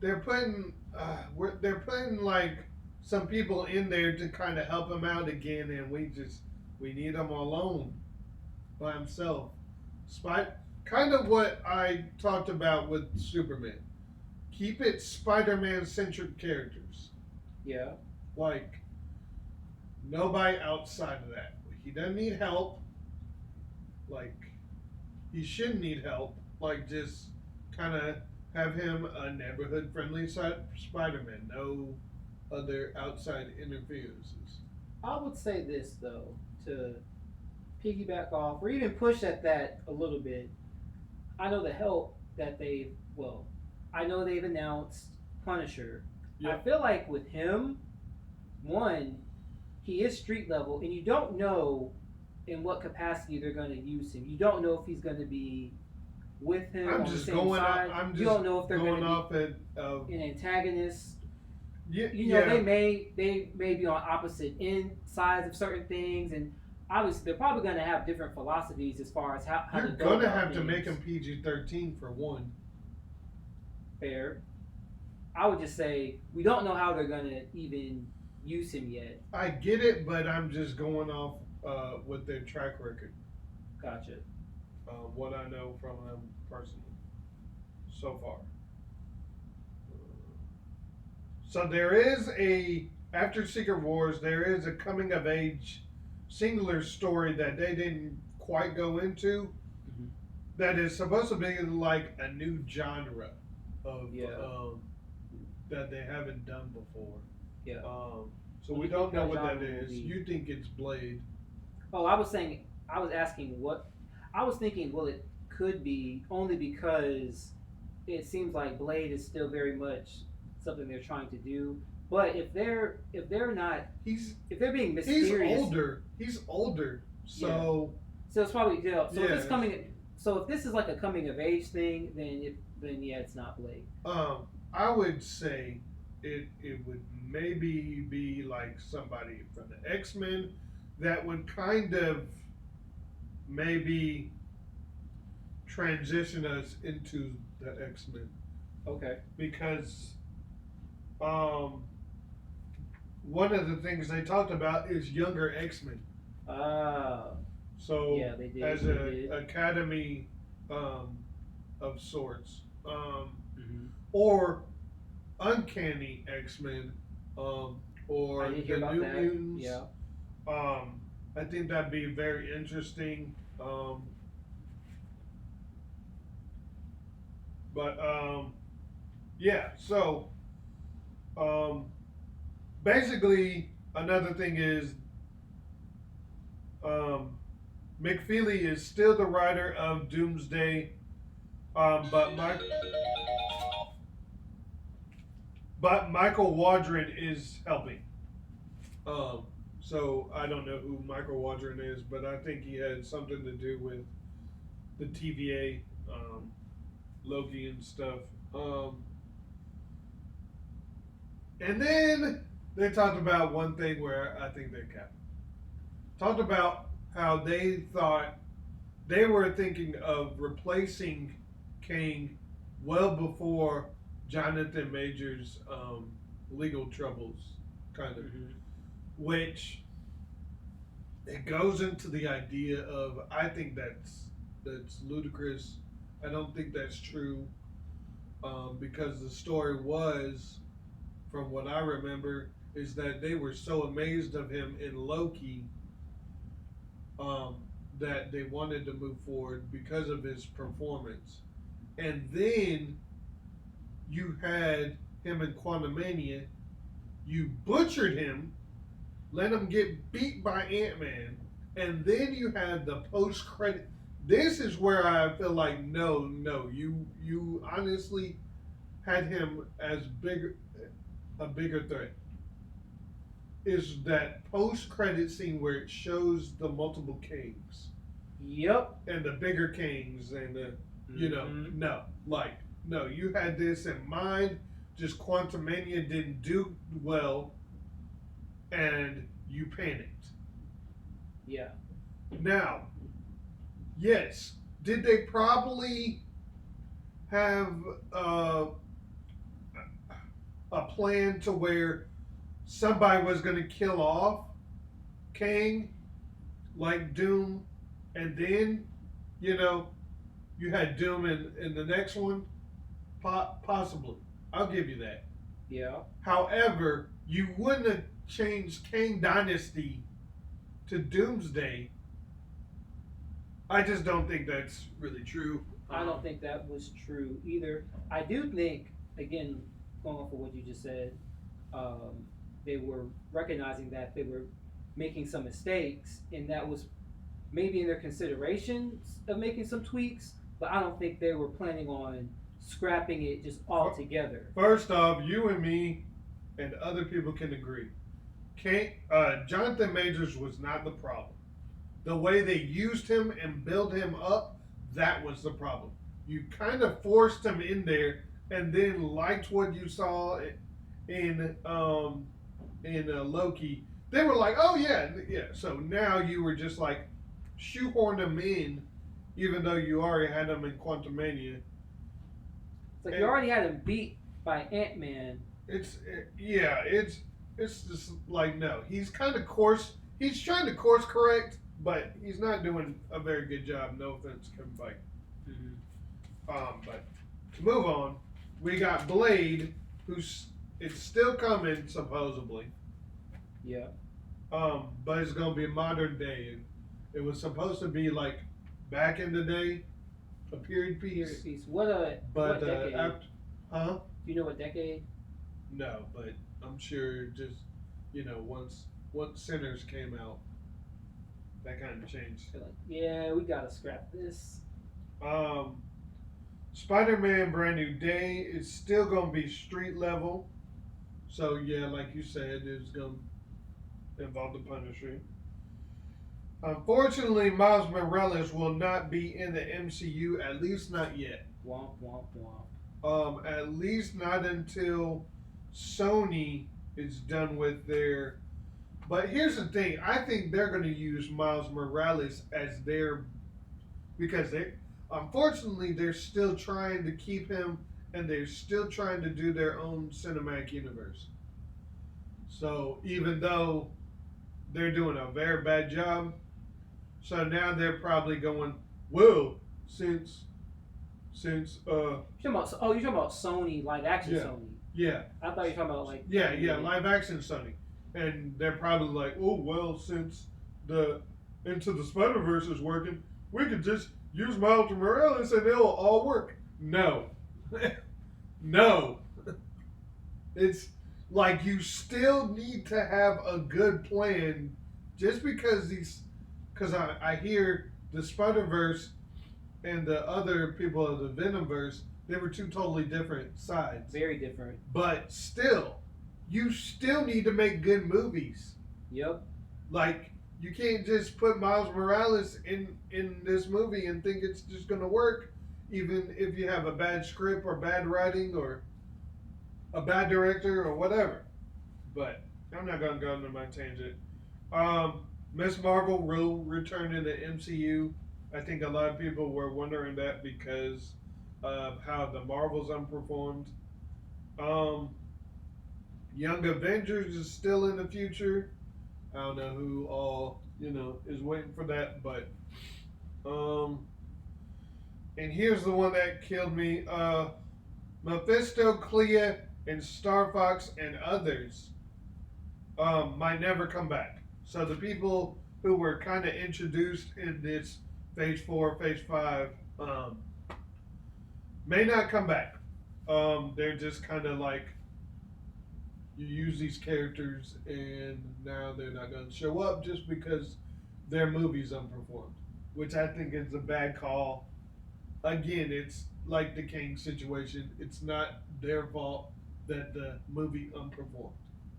they're putting like some people in there to kind of help him out again, and we need him alone by himself. Spy, kind of what I talked about with Superman. Keep it Spider-Man centric characters. Yeah. Like nobody outside of that. He doesn't need help. Like he shouldn't need help. Like just kind of have him a neighborhood friendly Spider-Man. No other outside interferences. I would say this though, to piggyback off or even push at that a little bit. I know the help that I know they've announced Punisher. I Yep. feel like with him, one, he is street level, and you don't know in what capacity they're going to use him. You don't know if he's going to be with him I'm on the just same going. side. I'm You just don't know if they're going going to off it. be an antagonist. Yeah. You know, Yeah. they may be on opposite end sides of certain things, and obviously they're probably going to have different philosophies as far as how You're to go gonna about have to things. make him PG-13 for one. Fair. I would just say we don't know how they're going to even use him yet. I get it, but I'm just going off with their track record. Gotcha. What I know from them personally so far. So there is after Secret Wars, there is a coming of age singular story that they didn't quite go into. Hmm. That is supposed to be like a new genre of Yeah. that they haven't done before. Yeah. So What we do you don't think know that what that genre will is. be? You think it's Blade? Oh, I was asking what, I was thinking, well, it could be only because it seems like Blade is still very much something they're trying to do. But if they're not He's if they're being he's mysterious, older. He's older. So so it's probably so if yeah. it's coming, so if this is like a coming of age thing, then yeah, it's not Blade. I would say it would maybe be like somebody from the X-Men that would kind of maybe transition us into the X-Men Okay. because um, one of the things they talked about is younger X-Men. Uh, So yeah, they did. as They a did. academy of sorts, Hmm. or uncanny X-Men, or I did hear the about New that. Mutants. Yeah. I think that'd be very interesting. But yeah. So um, basically, another thing is um, McFeely is still the writer of Doomsday, but Michael Waldron is helping. Um, so I don't know who Michael Waldron is, but I think he had something to do with the TVA, Loki and stuff. Um, and then they talked about one thing where I think they kept talked about how they thought they were thinking of replacing King well before Jonathan Majors' legal troubles, kind of, Hmm. which it goes into the idea of I think that's ludicrous. I don't think that's true because the story was, from what I remember, is that they were so amazed of him in Loki um, that they wanted to move forward because of his performance. And then you had him in Quantumania. You butchered him, let him get beat by Ant-Man, and then you had the post-credit. This is where I feel like no, you honestly had him as a bigger threat. Is that post-credit scene where it shows the multiple kings Yep. and the bigger kings and the Mhm. no, you had this in mind. Just Quantumania didn't do well, and you panicked. Yeah. Now, yes, did they probably have plan to where somebody was going to kill off Kang, like Doom, and then, you know, you had Doom in the next one, possibly. I'll give you that. Yeah. However, you wouldn't have changed Kang Dynasty to Doomsday. I just don't think that's really true. I don't think that was true either. I do think, again, going off of what you just said, they were recognizing that they were making some mistakes, and that was maybe in their considerations of making some tweaks, but I don't think they were planning on scrapping it just altogether. First off, you and me and other people can agree. Jonathan Majors was not the problem. The way they used him and built him up, that was the problem. You kind of forced him in there, and then liked what you saw in Loki. They were like, "Oh yeah, yeah." So now you were just like shoehorned him in, even though you already had him in Quantumania. It's like you already had him beat by Ant-Man. It's just like no. He's kind of course. He's trying to course correct, but he's not doing a very good job. No offense, Kevin Feige. But to move on, we got Blade, it's still coming supposedly. Yeah. But it's gonna be modern day. It was supposed to be like back in the day, a period piece. Period piece. What decade? Huh? Do you know what decade? No, but I'm sure just once Sinners came out, that kind of changed. They're like, yeah, we gotta scrap this. Spider-Man Brand New Day is still gonna be street level. So yeah, like you said, it's gonna involve the Punisher. Unfortunately, Miles Morales will not be in the MCU, at least not yet. Womp womp womp. At least not until Sony is done with their. But here's the thing: I think they're going to use Miles Morales as their, because unfortunately they're still trying to keep him, and they're still trying to do their own cinematic universe. So even though they're doing a very bad job, so now they're probably going, well, since You're talking about Sony live action Yeah. Sony. yeah, I thought you were talking about like live action Sony, and they're probably like, oh well, since the Into the Spider-Verse is working, we could just use Miles Morales and it'll all work. No, no, it's like you still need to have a good plan. Just because I hear the Spider-Verse and the other people of the Venomverse, they were two totally different sides. Very different. But still, you still need to make good movies. Yep. Like, you can't just put Miles Morales in this movie and think it's just going to work, even if you have a bad script or bad writing or a bad director or whatever. But I'm not going to go into my tangent. Miss Marvel will return in the MCU. I think a lot of people were wondering that because of how the Marvels underperformed. Young Avengers is still in the future. I don't know who all is waiting for that, but and here's the one that killed me. Mephisto, Clea, and Star Fox and others might never come back. So the people who were kind of introduced in this Phase 4, Phase 5 may not come back. They're just kind of like, you use these characters and now they're not going to show up just because their movie's unperformed, which I think is a bad call. Again, it's like the King situation. It's not their fault that the movie unperformed.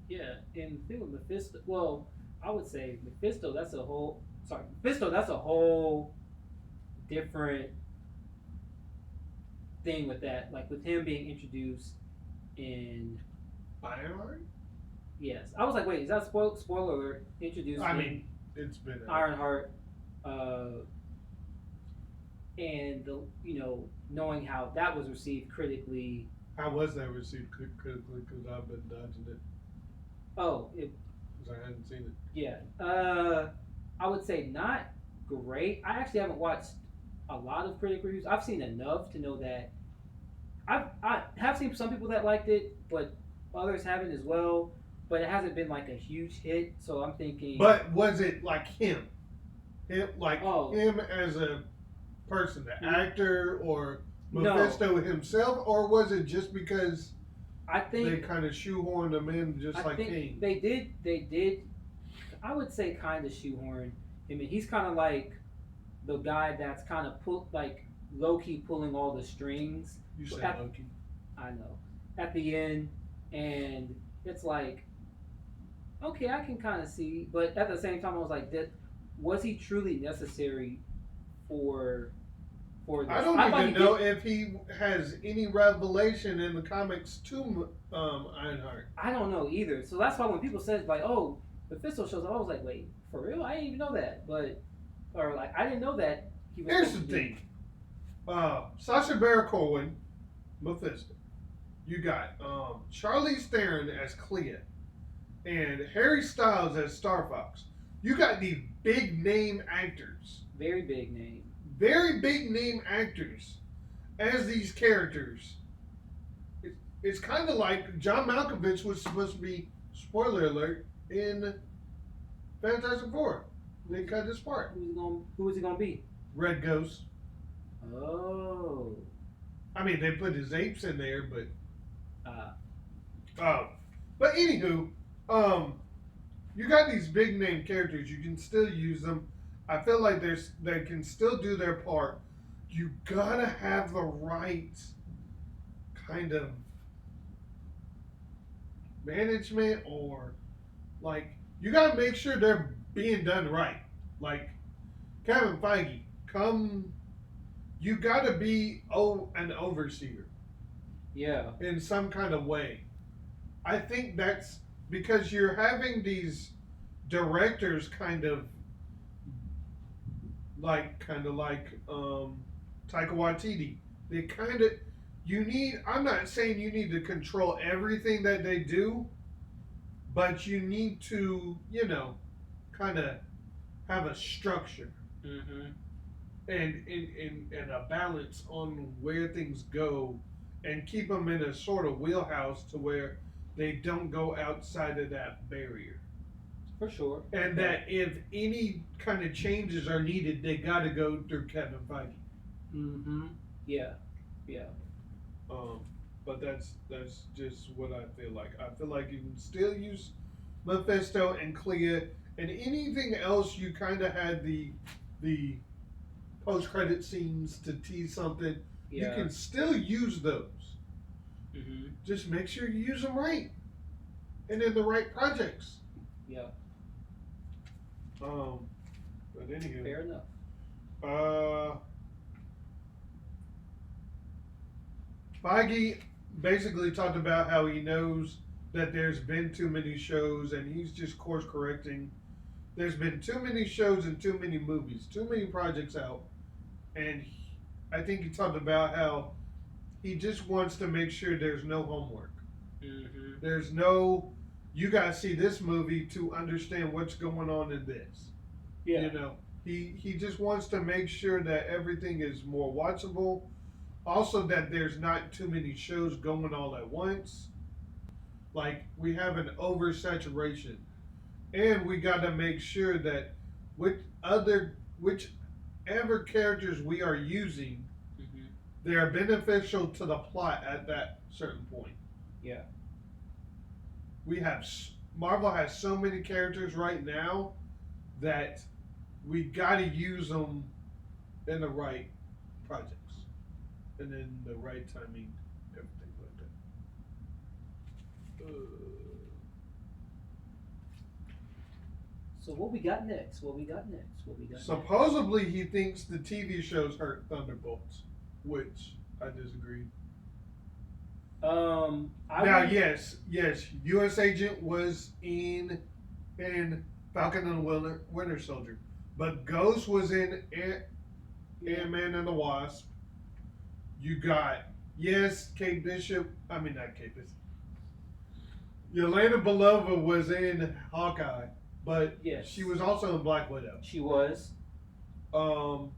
Yeah, and the thing with Mephisto, well, I would say Mephisto, that's a whole different thing with that. Like with him being introduced in Ironheart? Yes. I was like, wait, is that a spoiler alert? Introduced It's been Ironheart, and knowing how that was received critically How was that received critically? Because I've been dodging it Oh, it, because I hadn't seen it. yeah. I would say not great. I actually haven't watched a lot of critic reviews. I've seen enough to know that I have seen some people that liked it, but others haven't as well. But it hasn't been like a huge hit, so I'm thinking, But was it like him? oh Him as a person, the actor, or no, Mephisto himself, or was it just because I they think kind of shoehorned him in, I just like think King? they did. I would say kind of shoehorn him in. He's kind of like the guy that's kind of put like low key pulling all the strings. You said At, Loki. I know at the end, and it's like okay, I can kind of see, but at the same time, I was like, that was he truly necessary for I this? don't I thought even he know did. if he has any revelation in the comics to Ironheart. I don't know either. So that's why when people said like, oh, Mephisto shows up, I was like, wait, for real? I didn't even know that. But or like, I didn't know that he was Here's supposed the to be. thing: Sacha Baron Cohen, Mephisto. You got Charlize Theron as Clea and Harry Styles as Star Fox. You got these big name actors, Very big name. very big name actors as these characters. It's kind of like John Malkovich was supposed to be, spoiler alert, in Fantastic Four. They cut his part. Who is he gonna be? Red Ghost. Oh. I mean, they put his apes in there, but Uh, uh, but anywho, um, you got these big name characters. You can still use them. I feel like they can still do their part. You gotta have the right kind of management, or like you gotta make sure they're being done right. Like Kevin Feige, come. You gotta be an overseer yeah. in some kind of way. I think that's because you're having these directors kind of like Taika Waititi. They kind of you need. I'm not saying you need to control everything that they do, but you need to kind of have a structure Mm-hmm. and a balance on where things go, and keep them in a sort of wheelhouse to where they don't go outside of that barrier. For sure. And Okay. that if any kind of changes are needed, they got to go through Kevin Feige. Mm-hmm. Yeah. Yeah. Um, but that's just what I feel like. I feel like you can still use Mephisto and Clea and anything else. You kind of had the post credit scenes to tease something. You Yeah. can still use those. Mm-hmm. Just make sure you use them right and in the right projects. Yeah. But anyway, Fair enough. uh, Feige basically talked about how he knows that there's been too many shows and he's just course correcting. There's been too many shows and too many movies, too many projects out, and I think he talked about how he just wants to make sure there's no homework. Mm-hmm. There's no, you gotta see this movie to understand what's going on in this. Yeah. You know, he just wants to make sure that everything is more watchable. Also, that there's not too many shows going all at once. Like we have an oversaturation, and we got to make sure that whichever characters we are using, Mm-hmm. they are beneficial to the plot at that certain point. Yeah. We have Marvel has so many characters right now that we got to use them in the right projects and in the right timing, everything like that. So what we got next? What we got next? What we got next? Supposedly, he thinks the TV shows hurt Thunderbolts, which I disagree. I Now, would, yes, U.S. Agent was in Falcon and the Winter Soldier, but Ghost was in Ant-Man and the Wasp. You got Yes, Kate Bishop. I mean, not Kate Bishop. Yelena Belova was in Hawkeye, but she Yes, was also in Black Widow. she was. Um,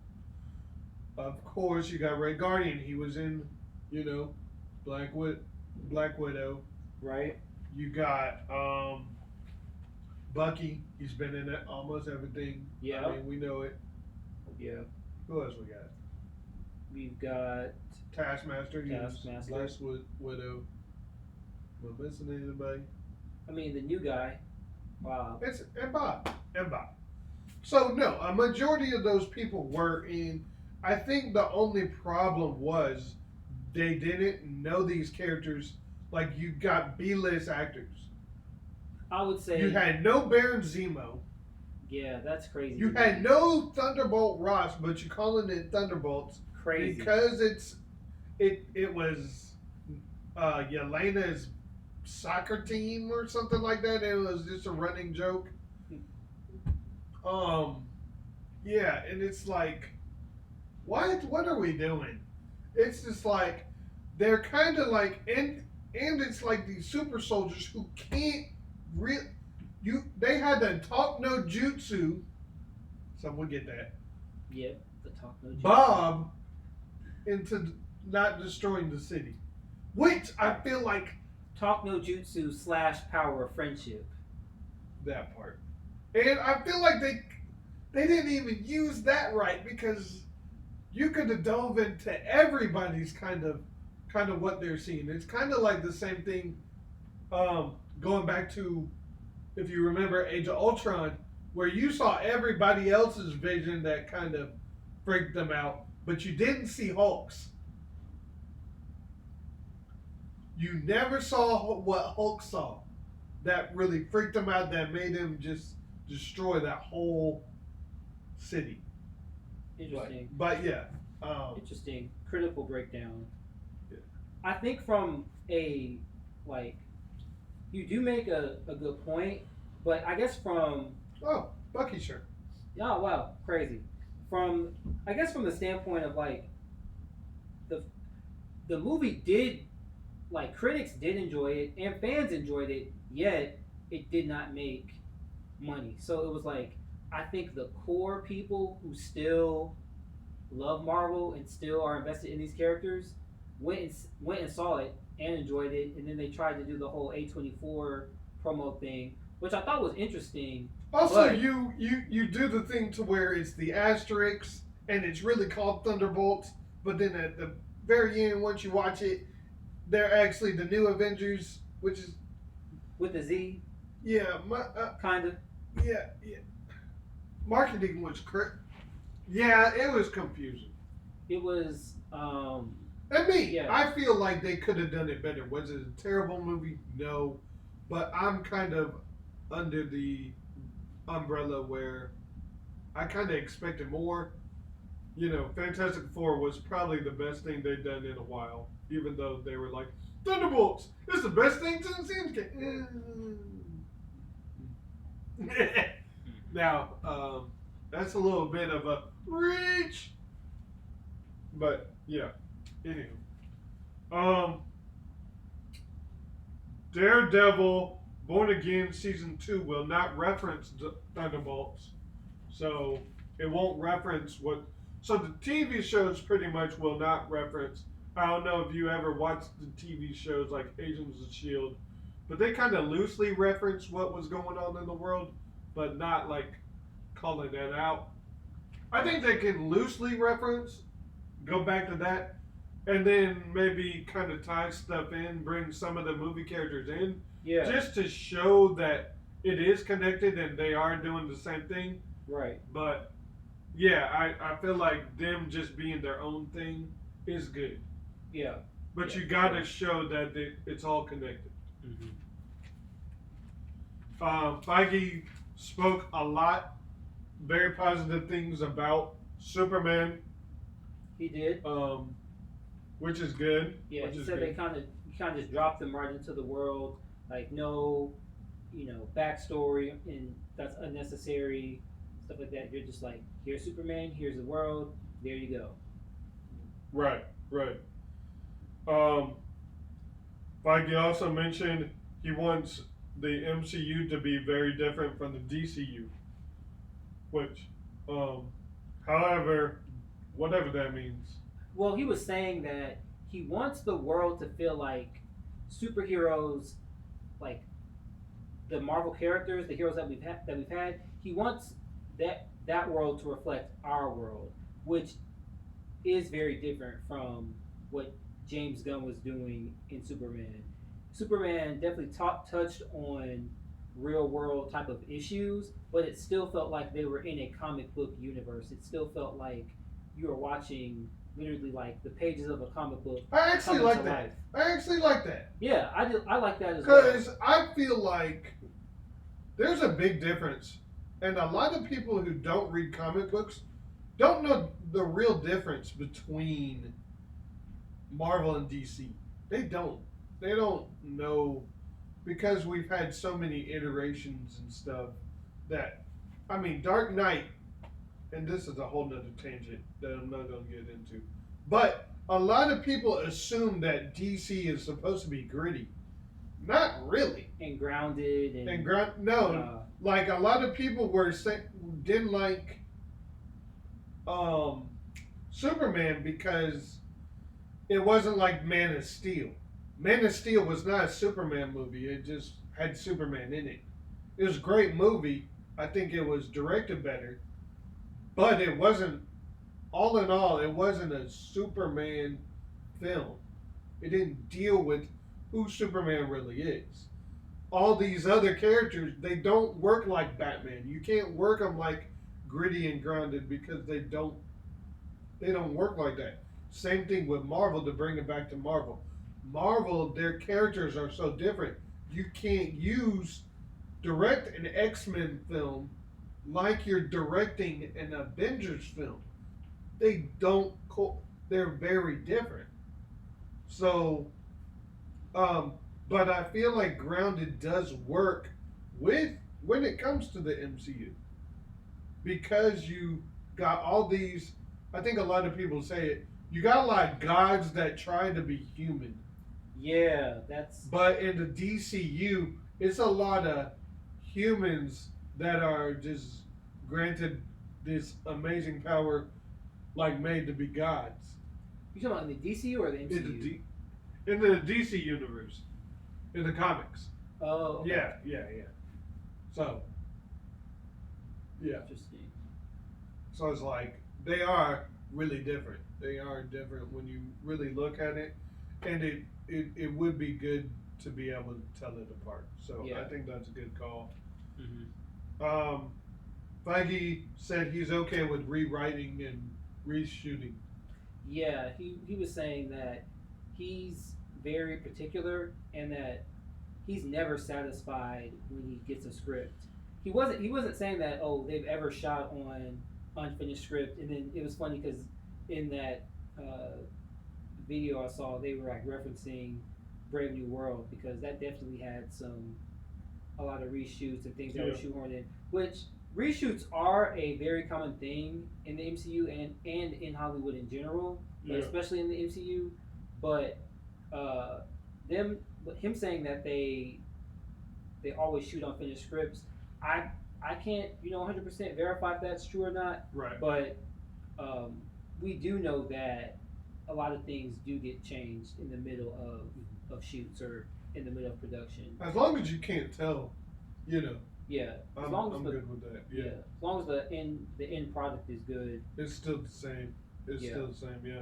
of course, you got Red Guardian. He was in, you know, Black Widow. Right. You got Bucky. He's been in almost everything. Yeah. I mean, we know it. Yeah. Who else we got? We've got Taskmaster. He was Taskmaster. Black Widow. Am I missing anybody? I mean, the new guy. Wow. It's and Bob. So no, a majority of those people were in. I think the only problem was they didn't know these characters. Like you got B-list actors. I would say. You had no Baron Zemo. Yeah, that's crazy. You had no Thunderbolt Ross, but you're calling it Thunderbolts crazy because it was Yelena's soccer team or something like that. It was just a running joke. Yeah, and it's like, what are we doing? It's just like they're kind of like, and it's like these super soldiers who can't real. They had to talk no jutsu. Someone get that. Yep, the talk no jutsu. Bob into not destroying the city, which I feel like talk no jutsu / power of friendship. That part, and I feel like they didn't even use that right because you could have dove into everybody's kind of what they're seeing. It's kind of like the same thing. Going back to, if you remember, Age of Ultron, where you saw everybody else's vision that kind of freaked them out, but you didn't see Hulk's. You never saw what Hulk saw that really freaked him out, that made him just destroy that whole city. Interesting. But yeah. Interesting. Critical breakdown. Yeah. I think from a, like, you do make a good point, but I guess from... Oh, Bucky shirt. Oh, wow. Crazy. I guess from the standpoint of, like, the movie did, like, critics did enjoy it, and fans enjoyed it, yet it did not make money. So it was like, I think the core people who still love Marvel and still are invested in these characters went and saw it and enjoyed it, and then they tried to do the whole A24 promo thing, which I thought was interesting. Also, you do the thing to where it's the asterisks and it's really called Thunderbolts, but then at the very end, once you watch it, they're actually the new Avengers, which is with the Z. Yeah, kind of. Yeah. Marketing was correct. Yeah, it was confusing. It was. I feel like they could have done it better. Was it a terrible movie? No, but I'm kind of under the umbrella where I kind of expected more. You know, Fantastic Four was probably the best thing they'd done in a while, even though they were like, Thunderbolts, it's the best thing since Endgame. Now, that's a little bit of a reach. But, yeah. Anywho. Daredevil Born Again Season 2 will not reference Thunderbolts. So, it won't reference what... So, the TV shows pretty much will not reference... I don't know if you ever watched the TV shows like Agents of S.H.I.E.L.D., but they kind of loosely reference what was going on in the world, but not like calling that out. I think they can loosely reference, go back to that, and then maybe kind of tie stuff in, bring some of the movie characters in, just to show that it is connected and they are doing the same thing. Right. But yeah, I feel like them just being their own thing is good. Yeah. But you gotta show that it's all connected. Mm-hmm. Feige spoke a lot, very positive things about Superman. He did. Which is good. Yeah, he said they kind of just dropped them right into the world, like no, backstory, and that's unnecessary, stuff like that. You're just like, here's Superman, here's the world, there you go. Right. Um, Feige also mentioned he wants the MCU to be very different from the DCU, which, um, however, whatever that means. Well, he was saying that he wants the world to feel like superheroes, like the Marvel characters, the heroes that we've had. He wants that world to reflect our world, which is very different from what James Gunn was doing in Superman. Superman definitely touched on real world type of issues, but it still felt like they were in a comic book universe. It still felt like you were watching literally like the pages of a comic book I actually coming to like life. that. I actually like that. Yeah, I did. I like that as well. Because I feel like there's a big difference. And a lot of people who don't read comic books don't know the real difference between Marvel and DC. They don't. They don't know because we've had so many iterations and stuff that I mean Dark Knight, and this is a whole nother tangent that I'm not gonna get into. But a lot of people assume that DC is supposed to be gritty. Not really. And grounded And like a lot of people didn't like um, Superman because it wasn't like Man of Steel. Man of Steel was not a Superman movie. It just had Superman in it. It was a great movie. I think it was directed better, but it wasn't. All in all, it wasn't a Superman film. It didn't deal with who Superman really is. All these other characters, they don't work like Batman. You can't work them like gritty and grounded because they don't work like that. Same thing with Marvel to bring it back to Marvel. Marvel, their characters are so different. You can't direct an XMen film like you're directing an Avengers film. They don't. They're very different. So, but I feel like Grounded does work with when it comes to the MCU because you got all these. I think a lot of people say it. You got a lot of gods that try to be human. Yeah, that's. But in the DCU, it's a lot of humans that are just granted this amazing power, like made to be gods. You talking about in the DCU or the MCU? In the DC universe, in the comics. Oh. Okay. Yeah. So, yeah. Interesting. So it's like they are really different. They are different when you really look at it, and it would be good to be able to tell it apart. So Yeah. I think that's a good call. Mm-hmm. Feige said he's okay with rewriting and reshooting. Yeah, he was saying that he's very particular and that he's never satisfied when he gets a script. He wasn't saying that they've ever shot on unfinished script, and then it was funny because in that video I saw they were like referencing Brave New World because that definitely had a lot of reshoots and things that were shoehorned in, which reshoots are a very common thing in the MCU and in Hollywood in general, but especially in the MCU. But him saying that they always shoot unfinished scripts, I can't 100% verify if that's true or not. Right. But we do know that a lot of things do get changed in the middle of shoots or in the middle of production. As long as you can't tell, Yeah, I'm good with that. Yeah. as long as the end product is good. It's still the same. It's still the same. Yeah.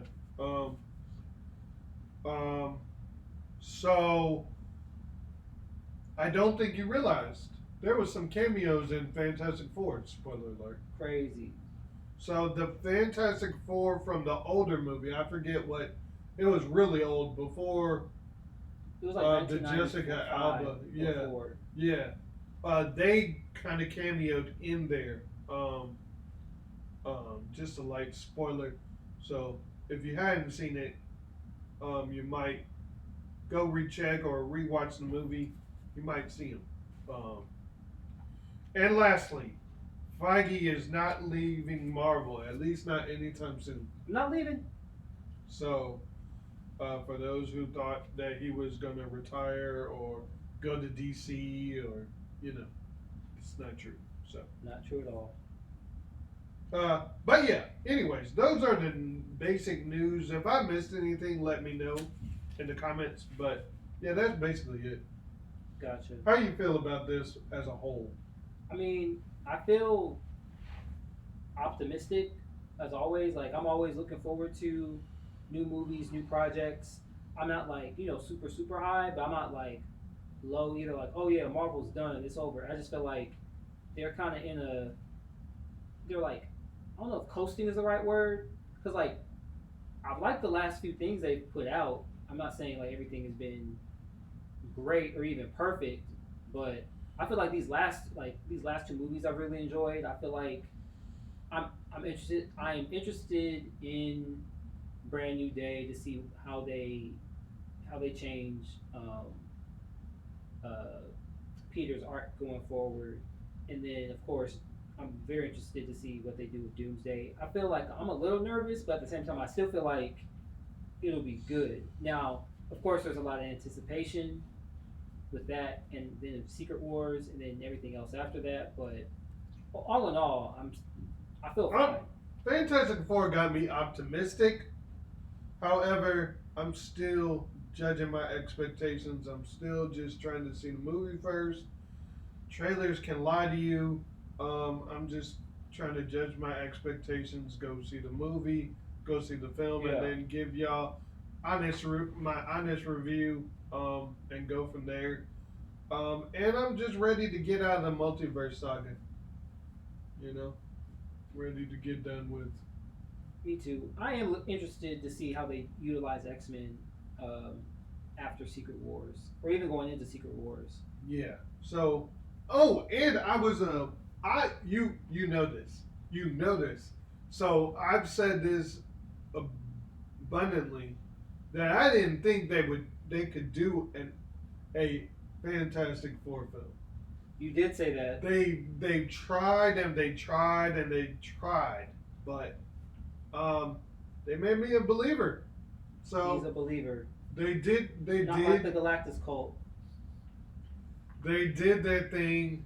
So I don't think you realized there was some cameos in Fantastic Four. Spoiler alert. Crazy. So the Fantastic Four from the older movie, I forget what. It was really old before. It was like the Jessica Alba. Before. Yeah. They kind of cameoed in there. Just a light spoiler. So if you hadn't seen it, you might go recheck or rewatch the movie. You might see them. And lastly, Feige is not leaving Marvel, at least not anytime soon. I'm not leaving. So For those who thought that he was going to retire or go to DC or, you know, it's not true. So, Not true at all. but yeah, anyways, those are the basic news. If I missed anything, let me know in the comments. But yeah, that's basically it. Gotcha. How do you feel about this as a whole? I mean, I feel optimistic as always. Like I'm always looking forward to new movies, new projects. I'm not like super super high, but I'm not like low either. Like oh yeah, Marvel's done, it's over. I just feel like they're kind of in a they're like I don't know if coasting is the right word because like I've liked the last few things they've put out. I'm not saying like everything has been great or even perfect, but I feel like these last two movies I've really enjoyed. I feel like I'm interested. I am interested in Brand New Day to see how they change uh, Peter's arc going forward, and then of course I'm very interested to see what they do with Doomsday. I feel like I'm a little nervous, but at the same time I still feel like it'll be good. Now, of course, there's a lot of anticipation with that, and then Secret Wars, and then everything else after that. But all in all, I feel fine. Fantastic Four got me optimistic. However, I'm still judging my expectations. I'm still just trying to see the movie first. Trailers can lie to you. I'm just trying to judge my expectations. Go see the movie, go see the film, Yeah. and then give y'all my honest review. And go from there. And I'm just ready to get out of the Multiverse Saga. You know, ready to get done with. Me too. I am interested to see how they utilize XMen um, after Secret Wars, or even going into Secret Wars. Yeah. So, oh, and I was you know this. You know this. So I've said this abundantly that I didn't think they could do a Fantastic Four film. You did say that. They tried and they tried and they tried, but they made me a believer. So He's a believer. they Not did like the Galactus cult. they did their thing.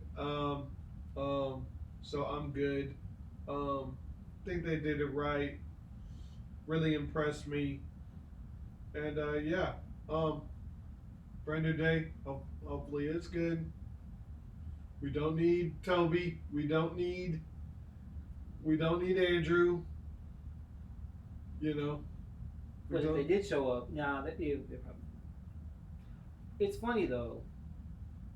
So I'm good. Think they did it right. Really impressed me. And yeah, brand new day. Hopefully it's good. We don't need Toby. We don't need Andrew. You know. We But if don't. they did show up, nah, they probably. It's funny though.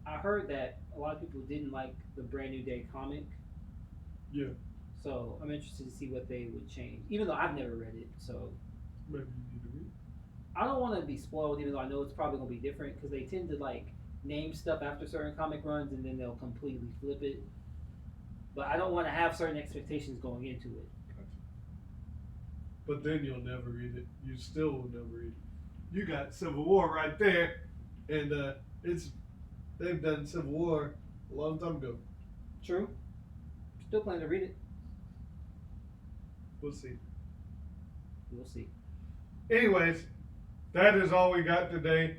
I heard that a lot of people didn't like the Brand New Day comic, Yeah. so I'm interested to see what they would change. Even though I've never read it, so Maybe you need to read. I don't want to be spoiled. Even though I know it's probably gonna be different because they tend to like name stuff after certain comic runs and then they'll completely flip it. But I don't want to have certain expectations going into it. But then you'll never read it. You still will never read it. You got Civil War right there, and they've done Civil War a long time ago. True. Still planning to read it. We'll see. We'll see. Anyways, that is all we got today.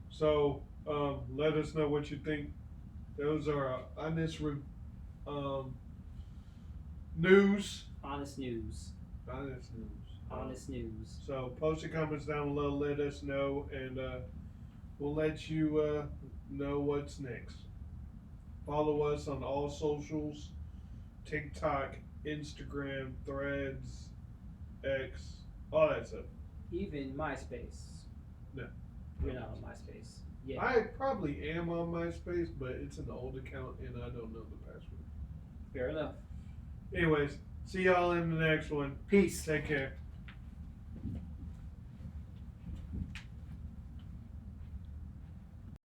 So let us know what you think. Those are honest news. Honest news. Honest news. Honest news. So post your comments down below. Let us know, and we'll let you know what's next. Follow us on all socials: TikTok, Instagram, Threads, X, all that stuff. Even MySpace. No. You're not on MySpace. Yeah. I probably am on MySpace, but it's an old account and I don't know the password. Fair enough. Anyways, see y'all in the next one. Peace. Take care.